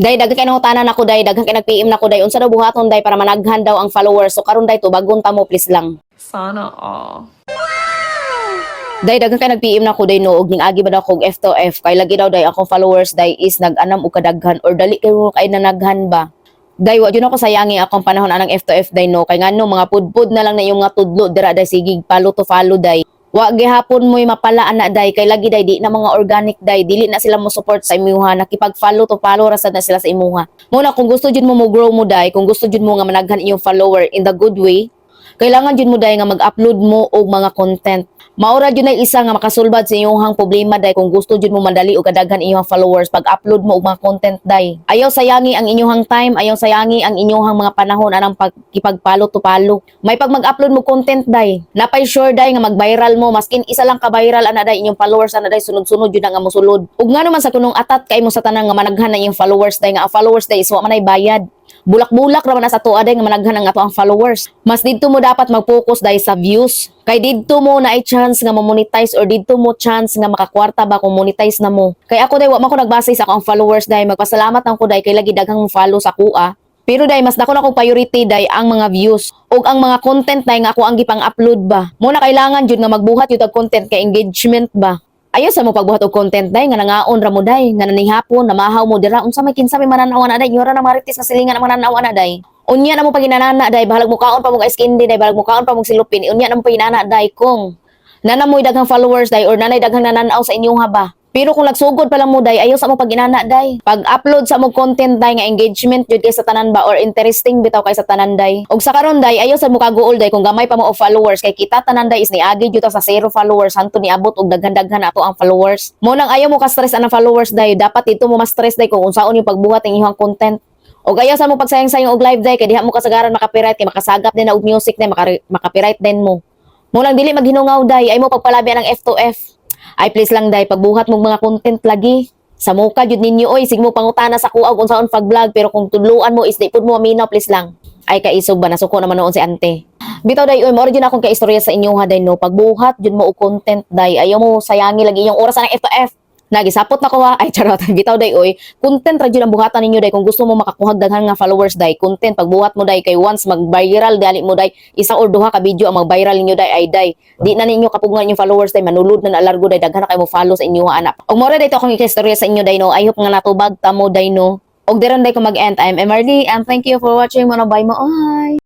Day daghan kay nangutanan ako day, daghan kay nag-PM nako day unsa daw buhaton day para managhan daw ang followers. So karon day tubagon ta mo please lang. Sana all. Day daghan kay nag-PM nako day no og ning agi ba daw kog F to F kay lagi daw day akong followers day is nag-anam og kadaghan or dali kay nanaghan ba. Day wa jud ako sayangi akong panahon anang F to F day no kay ngano mga pudpud na lang na yung mga tudlo dira day sige follow to follow day. Wa gihapon mo'y mapala ana day kay lagi day di na mga organic day dili na sila mo support sa imuha nakipag-follow to follow ra sad na sila sa imuha. Muna kung gusto jud mo grow mo day, kung gusto jud mo nga managhan iyong follower in the good way, kailangan jud mo day nga mag-upload mo og mga content. Maura jud na isa nga makasulbad sa iyong problema day kung gusto jud mo madali og kadaghan iyong followers pag-upload mo og mga content day. Ayaw sayangi ang inyong time, ayaw sayangi ang inyong mga panahon anang pagkipag-follow to follow. May pag mag-upload mo content day, napay sure day nga mag-viral mo maskin isa lang ka viral ana day inyong followers ana day sunod-sunod jud nga mosulod. Ug nga naman sa kunong atat kay mo sa tanang nga managhan na iyong followers day nga ang followers day is wa man ay bayad. Bulak-bulak raman na sa tuwa day nga managhan ang ato ang followers. Mas didto mo dapat mag-focus dahil sa views. Kay didto mo na ay chance nga ma-monetize or didto mo chance nga makakwarta ba kung monetize na mo. Kay ako day wa man ko nagbase sa akong followers day magpasalamat ang ko day kay lagi daghang follow sa kuha. Pero day mas dako na kong priority day ang mga views ug ang mga content day nga ako ang gipang-upload ba. Muna kailangan jud nga magbuhat yung content kay engagement ba. Ayaw sa mo pagbuhat og content day nga nangaon ra mo day nga nanihapon namahaw mo dira unsa may kinsa may mananaw na day yora na marites na silingan ang mananaw na day unya na mo paginanana day bahalag mo kaon pa mo skin day bahalag mo kaon pa mo silupin unya na mo paginana day kung nanamoy daghang followers day or nanay daghang nananaw sa inyong haba. Pero kung nagsugod pa lang mo day ayaw sa mo paginana day pag-upload sa mo content day nga engagement jud kay sa tanan ba or interesting bitaw kay sa tanan day og sa karon day ayaw sa mo kaguol day kung gamay pa mo og followers kay kita tanan day is niagi jud sa 0 followers hanto niabot og daghan-daghan ato ang followers mo nang ayaw mo ka stress anang followers day dapat dito mo ma-stress day kung unsaon yung pagbuhat ng iyong content og ayaw sa mo pagsayang-sayang og live day kay diha mo kasagaran makapiright kay makasagap din na og music day makapiright din mo lang dili maghinungaw day ay mo pagpalabi ang F to F. Ay please lang day pagbuhat mong mga content lagi sa muka jud ninyo oy sige mo pangutana sa kuag unsaon pag-vlog pero kung tudluan mo is di pud mo aminaw please lang ay kaisog ba nasuko naman noon si ante bitaw day oy mo origin akong kaistorya sa inyo ha day no pagbuhat jud mo og content day ayaw mo sayangi lagi yung oras ng F to F nagisapot na ko ha ay charot bitaw day oy content ra jud ang buhatan ninyo day kung gusto mo makakuhag daghan nga followers day content pagbuhat mo day kay once mag-viral dali mo day isa or duha ka video ang mag-viral ninyo day ay day di na ninyo kapugngan yung followers day manulod na alargo day daghan na kay mo follow sa inyo anak og mo ra day to akong istorya sa inyo day no I hope nga natubag ta mo day no og diron day ko mag-end I'm Emily and thank you for watching mo na bye mo ay